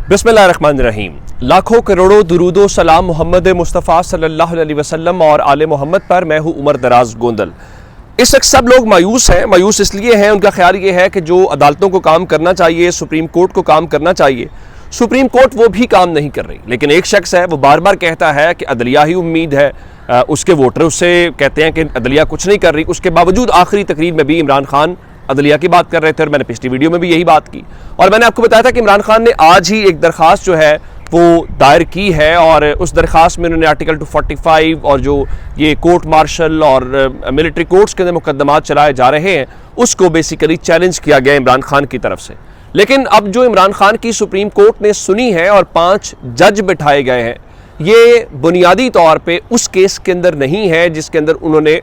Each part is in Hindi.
बिस्मिल्लाहिर्रहमानिर्रहीम। लाखों करोड़ों दुरूदो सलाम मोहम्मद मुस्तफ़ा सल्लल्लाहु अलैहि वसल्लम और आले मोहम्मद पर। मैं हूँ उमर दराज गोंदल। इस वक्त सब लोग मायूस हैं। मायूस इसलिए हैं, उनका ख्याल ये है कि जो अदालतों को काम करना चाहिए, सुप्रीम कोर्ट को काम करना चाहिए, सुप्रीम कोर्ट वो भी काम नहीं कर रही। लेकिन एक शख्स है, वो बार बार कहता है कि अदलिया ही उम्मीद है, उसके वोटर उससे कहते हैं कि अदलिया कुछ नहीं कर रही। उसके बावजूद आखिरी तकरीर में भी इमरान खान अदलिया की बात कर रहे थे और मैंने पिछली वीडियो में भी यही बात की। और मैंने आपको बताया था कि इमरान खान ने आज ही एक दरख्वास्त जो है वो दायर की है और उस दरख्वास्त में उन्होंने आर्टिकल 245 और जो ये कोर्ट मार्शल और मिलिट्री कोर्ट्स के अंदर मुकदमात चलाए जा रहे हैं उसको बेसिकली चैलेंज किया गया इमरान खान की तरफ से। लेकिन अब जो इमरान खान की सुप्रीम कोर्ट ने सुनी है और 5 जज बिठाए गए हैं, ये बुनियादी तौर पे उस केस के अंदर नहीं है जिसके अंदर उन्होंने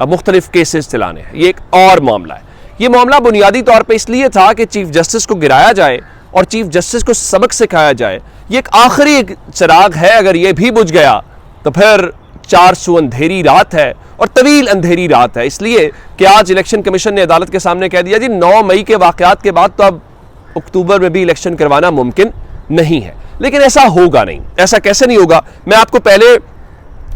मुख्तलिफ केसेस चलाने हैं। ये एक और मामला है। ये मामला बुनियादी तौर पे इसलिए था कि चीफ जस्टिस को गिराया जाए और चीफ जस्टिस को सबक सिखाया जाए। ये एक आखिरी चिराग है, अगर ये भी बुझ गया तो फिर 400 अंधेरी रात है और तवील अंधेरी रात है। इसलिए कि आज इलेक्शन कमीशन ने अदालत के सामने कह दिया जी 9 मई के वाकयात के बाद तो अब अक्टूबर में भी इलेक्शन करवाना मुमकिन नहीं है। लेकिन ऐसा होगा नहीं। ऐसा कैसे नहीं होगा, मैं आपको पहले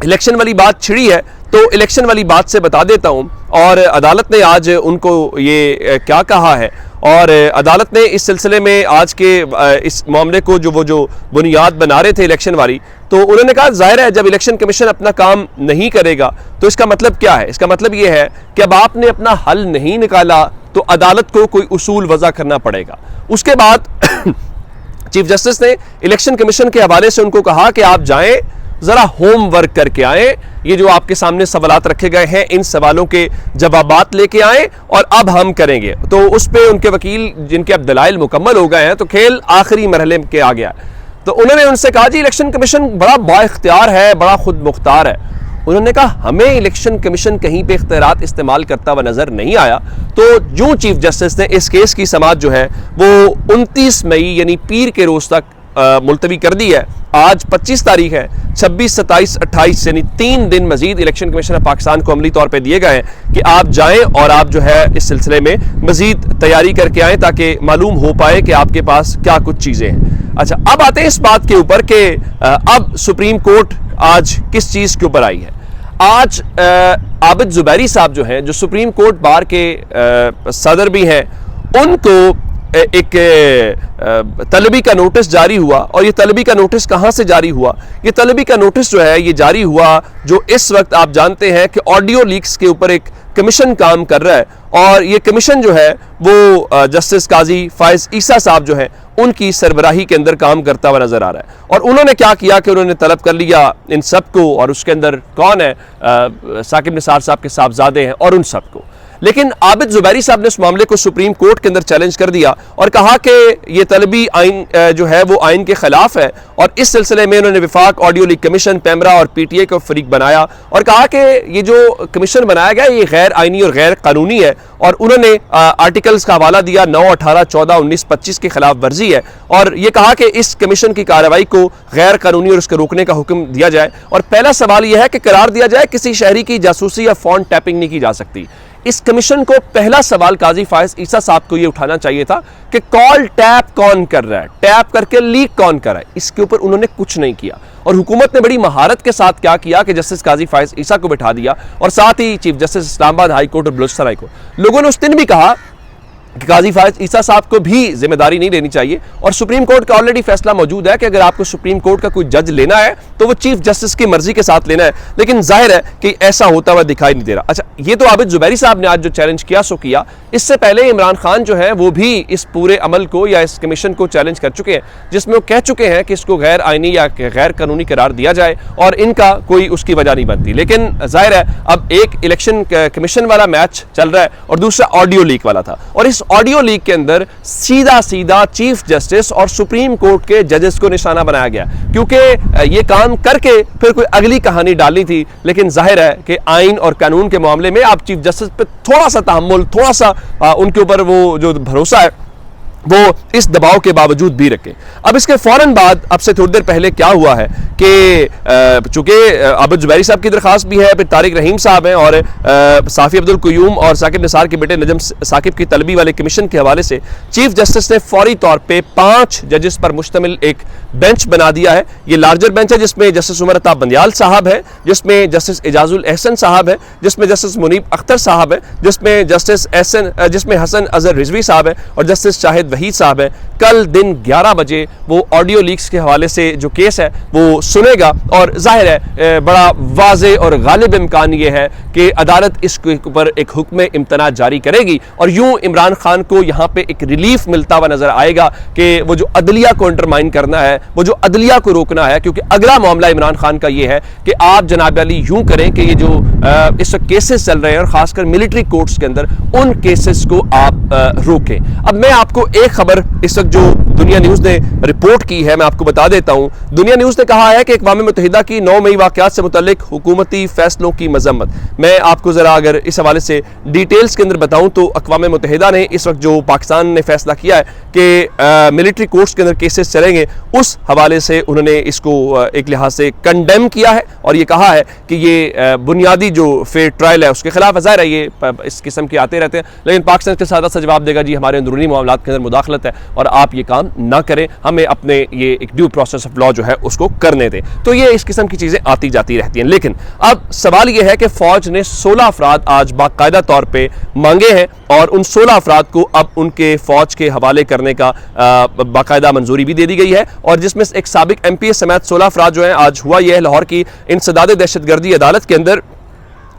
इलेक्शन वाली बात छिड़ी है तो इलेक्शन वाली बात से बता देता हूं। और अदालत ने आज उनको ये क्या कहा है और अदालत ने इस सिलसिले में आज के इस मामले को जो बुनियाद बना रहे थे इलेक्शन वाली, तो उन्होंने कहा जाहिर है जब इलेक्शन कमीशन अपना काम नहीं करेगा तो इसका मतलब क्या है। इसका मतलब ये है कि अब आपने अपना हल नहीं निकाला तो अदालत को कोई उसूल वज़ा करना पड़ेगा। उसके बाद चीफ जस्टिस ने इलेक्शन कमीशन के हवाले से उनको कहा कि आप जाएं, जरा होमवर्क करके आए, ये जो आपके सामने सवालात रखे गए हैं इन सवालों के जवाबात लेके आए और अब हम करेंगे। तो उस पे उनके वकील जिनके अब दलाइल मुकम्मल हो गए हैं तो खेल आखिरी मरहले के आ गया। तो उन्होंने उनसे कहा जी इलेक्शन कमीशन बड़ा बाइख्तियार है, बड़ा खुद मुख्तार है। उन्होंने कहा हमें इलेक्शन कमीशन कहीं पे इख्तियारात इस्तेमाल करता हुआ नजर नहीं आया। तो जो चीफ जस्टिस ने इस केस की समाअत जो है वो 29 मई यानी पीर के रोज तक मुलतवी कर दी है। आज 25 तारीख है, 26, 27, 28 यानी 3 दिन मजीद इलेक्शन कमीशन ऑफ पाकिस्तान को अमली तौर पे दिए गए हैं कि आप जाएं और आप जो है इस सिलसिले में मजीद तैयारी करके आएँ ताकि मालूम हो पाए कि आपके पास क्या कुछ चीज़ें हैं। अच्छा, अब आते हैं इस बात के ऊपर कि अब सुप्रीम कोर्ट आज किस चीज़ के ऊपर आई है। आज आबिद जुबैरी साहब जो हैं, जो सुप्रीम कोर्ट बार के सदर भी हैं, उनको एक तलबी का नोटिस जारी हुआ। और ये तलबी का नोटिस कहाँ से जारी हुआ? ये तलबी का नोटिस जो है ये जारी हुआ जो इस वक्त आप जानते हैं कि ऑडियो लीक्स के ऊपर एक कमीशन काम कर रहा है और ये कमीशन जो है वो जस्टिस काजी फायज ईसा साहब जो है उनकी सरबराही के अंदर काम करता हुआ नजर आ रहा है। और उन्होंने क्या किया कि उन्होंने तलब कर लिया इन सबको, और उसके अंदर कौन है, साकिब निसार साहब के साहबजादे हैं और उन सबको। लेकिन आबिद जुबैरी साहब ने उस मामले को सुप्रीम कोर्ट के अंदर चैलेंज कर दिया और कहा कि ये तलबी आइन जो है वो आइन के खिलाफ है। और इस सिलसिले में उन्होंने विफाक ऑडियो लीक कमीशन, पैमरा और पीटीए को फरीक बनाया और कहा कि ये जो कमीशन बनाया गया ये गैर आइनी और गैर कानूनी है। और उन्होंने आर्टिकल्स का हवाला दिया 9, 18, 14, 19, 25 के खिलाफ वर्जी है और ये कहा कि इस कमीशन की कार्रवाई को गैर कानूनी और उसके रोकने का हुक्म दिया जाए। और पहला सवाल यह है कि करार दिया जाए किसी शहरी की जासूसी या फोन टैपिंग नहीं की जा सकती। इस कमीशन को पहला सवाल काजी फायज ईसा साहब को यह उठाना चाहिए था कि कॉल टैप कौन कर रहा है, टैप करके लीक कौन कर रहा है। इसके ऊपर उन्होंने कुछ नहीं किया और हुकूमत ने बड़ी महारत के साथ क्या किया कि जस्टिस काजी फायज ईसा को बिठा दिया और साथ ही chief justice Islamabad high court और बलूचिस्तान हाई कोर्ट। लोगों ने उस दिन भी कहा कि काजी फायज ईसा साहब को भी जिम्मेदारी नहीं लेनी चाहिए और सुप्रीम कोर्ट का ऑलरेडी फैसला मौजूद है कि अगर आपको सुप्रीम कोर्ट का कोई जज लेना है तो वो चीफ जस्टिस की मर्जी के साथ लेना है। लेकिन जाहिर है कि ऐसा होता हुआ दिखाई नहीं दे रहा। अच्छा, ये तो आबिद जुबैरी साहब ने आज जो चैलेंज किया सो किया। इससे पहले इमरान खान जो है वो भी इस पूरे अमल को या इस कमीशन को चैलेंज कर चुके हैं, जिसमें वो कह चुके हैं कि इसको गैर आइनी या गैर कानूनी करार दिया जाए और इनका कोई उसकी वजह नहीं बनती। लेकिन जाहिर है अब एक इलेक्शन कमीशन वाला मैच चल रहा है और दूसरा ऑडियो लीक वाला था और इस ऑडियो लीक के अंदर सीधा सीधा चीफ जस्टिस और सुप्रीम कोर्ट के जजेस को निशाना बनाया गया क्योंकि ये काम करके फिर कोई अगली कहानी डालनी थी। लेकिन जाहिर है कि आइन और कानून के मामले में आप चीफ जस्टिस पे थोड़ा सा तहम्मुल, थोड़ा सा उनके ऊपर वो जो भरोसा है वो इस दबाव के बावजूद भी रखें। अब इसके फ़ौरन बाद अब से थोड़ी देर पहले क्या हुआ है कि चूँकि आबिद ज़ुबैरी साहब की दरख्वास्त भी है, फिर तारिक रहीम साहब हैं और साफ़ी अब्दुल क़य्यूम और साकिब निसार के बेटे नजम साकिब की तलबी वाले कमीशन के हवाले से चीफ जस्टिस ने फौरी तौर पर 5 जजेस पर मुश्तमिल एक बेंच बना दिया है। ये लार्जर बेंच है जिसमें जस्टिस उमर अता बंदियाल साहब है, जिसमें जस्टिस एजाजुल एहसन साहब है, जिसमें जस्टिस मुनीब अख्तर साहब है, जिसमें हसन अजहर रिजवी साहब है और जस्टिस शाहिद वहीद साहब है। कल दिन 11 बजे वो ऑडियो लीक्स के हवाले से जो केस है वो सुनेगा और जाहिर है बड़ा वाज़े और गालिब इम्कान ये है कि अदालत इसके ऊपर एक हुक्म इम्तना जारी करेगी और यूं इमरान खान को यहाँ पे एक रिलीफ मिलता हुआ नजर आएगा कि वो जो अदलिया को अंडरमाइन करना है, वो जो अदलिया को रोकना है, क्योंकि अगला मामला इमरान खान का ये है कि आप जनाब अली यूं करें कि ये जो इस वक्त केसेस चल रहे हैं और खासकर मिलिट्री कोर्ट्स के अंदर उन केसेस को आप रोकें। अब मैं आपको एक खबर इस वक्त जो दुनिया न्यूज़ ने रिपोर्ट की है मैं आपको बता देता हूं। दुनिया न्यूज़ ने कहा है कि अक़वाम मुत्तहिदा की 9 मई वाक़यात से मुतल्लिक हुकूमती फैसलों की मजम्मत। मैं आपको ज़रा अगर इस हवाले से डिटेल्स के अंदर बताऊं तो अक़वाम मुत्तहिदा ने इस वक्त जो पाकिस्तान ने फैसला किया है कि मिलिट्री कोर्ट्स के अंदर केसेस चलेंगे, उस हवाले से उन्होंने इसको एक लिहाज से कंडेम किया है और ये कहा है कि ये बुनियादी जो फेयर ट्रायल है उसके खिलाफ ज़ाहिर है ये इस किस्म के आते रहते हैं, लेकिन पाकिस्तान इसके साथ साथ जवाब देगा जी हमारे अंदरूनी मामलात के अंदर मुदाखलत है और आप ये काम ना करें, हमें अपने ये एक ड्यू प्रोसेस ऑफ लॉ जो है उसको करने दें। तो ये इस किस्म की चीज़ें आती जाती रहती हैं। लेकिन अब सवाल ये है कि फ़ौज ने 16 अफराद आज बाकायदा तौर पर मांगे हैं और उन 16 अफराद को अब उनके फ़ौज के हवाले करने का बाकायदा मंजूरी भी दे दी गई है और जिसमें एक साबिक MPA समेत 16 अफराद जो हैं, आज हुआ यह लाहौर की इंसदाद दहशतगर्दी अदालत के अंदर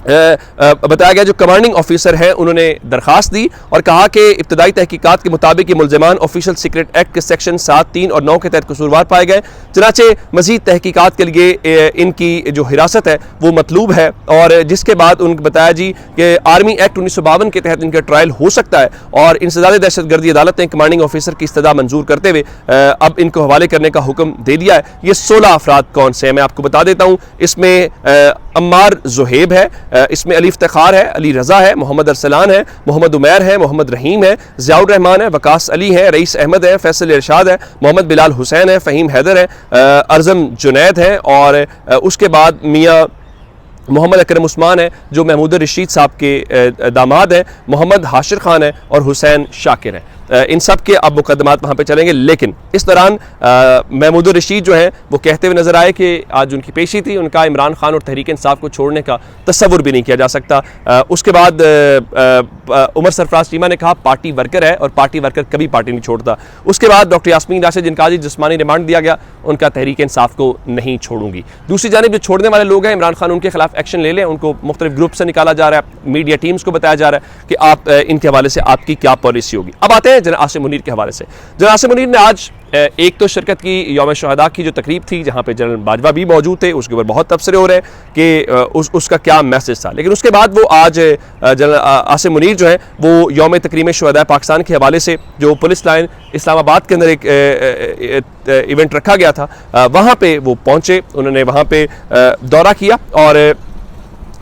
बताया गया जो कमांडिंग ऑफिसर है उन्होंने दरखास्त दी और कहा कि इब्तदाई तहकीकात के मुताबिक ये मुलजमान ऑफिशियल सीक्रेट एक्ट के सेक्शन 7, 3 और 9 के तहत कसूरवार पाए गए। चनाचे मजीद तहकीकात के लिए इनकी जो हिरासत है वो मतलूब है और जिसके बाद उनको बताया जी कि आर्मी एक्ट 1952 के तहत इनका ट्रायल हो सकता है और इंसदाद दहशतगर्दी अदालत ने कमांडिंग ऑफिसर की इस्तदा मंजूर करते हुए अब इनको हवाले करने का हुक्म दे दिया है। ये 16 अफराद कौन से हैं मैं आपको बता देता हूँ। इसमें अम्मार ज़ुहैब है, इसमें अली इफ्तिखार है, अली रज़ा है, मोहम्मद अरसलान है, मोहम्मद उमैर है, मोहम्मद रहीम है, ज़ियाउर रहमान है, वकास अली है, रईस अहमद है, फैसल इरशाद है, मोहम्मद बिलाल हुसैन है, फ़हीम हैदर है, अरज़म जुनैद है और उसके बाद मियाँ मोहम्मद अकरम उस्मान है जो महमूद रशीद साहब के दामाद हैं, मोहम्मद हाशिर खान है और हुसैन शाकिर है। इन सब के अब मुकदमात वहाँ पे चलेंगे। लेकिन इस दौरान महमूद रशीद जो हैं वो कहते हुए नजर आए कि आज उनकी पेशी थी, उनका इमरान खान और तहरीक इंसाफ को छोड़ने का तस्वुर भी नहीं किया जा सकता। उसके बाद उमर सरफराज चीमा ने कहा पार्टी वर्कर है और पार्टी वर्कर कभी पार्टी नहीं छोड़ता। उसके बाद डॉक्टर यास्मीन राशिद जिनका आज जिस्मानी रिमांड दिया गया, उनका तहरीक इंसाफ को नहीं छोड़ूंगी। दूसरी जानिब जो छोड़ने वाले लोग हैं इमरान खान उनके खिलाफ एक्शन ले लें, उनको मुख्तलिफ ग्रुप से निकाला जा रहा है, मीडिया टीम्स को बताया जा रहा है कि आप इनके हवाले से आपकी क्या पॉलिसी होगी। अब आते हैं जनरल आसिम मुनीर के हवाले से। जनरल आसिम मुनीर ने आज एक तो शिरकत की यौम शहदा की जो तकरीब थी जहाँ पे जनरल बाजवा भी मौजूद थे, उसके ऊपर बहुत तबसरे हो रहे हैं कि उसका क्या मैसेज था। लेकिन उसके बाद वो आज जनरल आसिम मुनीर जो है वो यौम तकरीम शहदा पाकिस्तान के हवाले से जो पुलिस लाइन इस्लामाबाद के अंदर एक इवेंट रखा गया था वहाँ पे वो पहुँचे, उन्होंने वहाँ पे दौरा किया और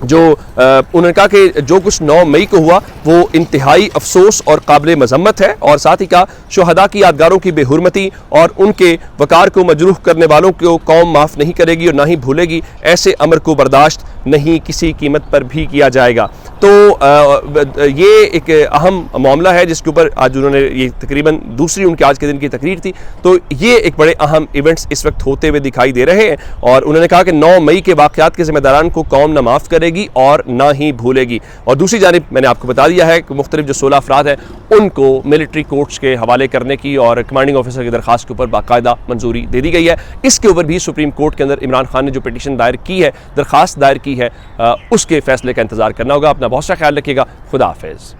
जो उन्होंने कहा कि जो कुछ 9 मई को हुआ वो इंतहाई अफसोस और काबिल मजम्मत है और साथ ही कहा शहदा की यादगारों की बेहुरमती और उनके वकार को मजरूह करने वालों को कौम माफ़ नहीं करेगी और ना ही भूलेगी, ऐसे अमर को बर्दाश्त नहीं किसी कीमत पर भी किया जाएगा। तो ये एक अहम मामला है जिसके ऊपर आज उन्होंने ये तकरीबन दूसरी उनके आज के दिन की तकरीर थी। तो ये एक बड़े अहम इवेंट्स इस वक्त होते हुए दिखाई दे रहे हैं और उन्होंने कहा कि 9 मई के वाक़यात के ज़िम्मेदारान को कौम न माफ़ करेगी और ना ही भूलेगी। और दूसरी जानिब मैंने आपको बता दिया है कि मुख्तलिफ जो 16 अफराद हैं उनको मिलिट्री कोर्ट्स के हवाले करने की और कमांडिंग ऑफिसर की दरख्वास्त के ऊपर बाकायदा मंजूरी दे दी गई है। इसके ऊपर भी सुप्रीम कोर्ट के अंदर इमरान खान ने जो पिटीशन दायर की है, दरख्वास्त दायर की है, उसके फैसले का इंतजार करना होगा। अपना बहुत सा ख्याल रखिएगा। खुदा हाफिज़।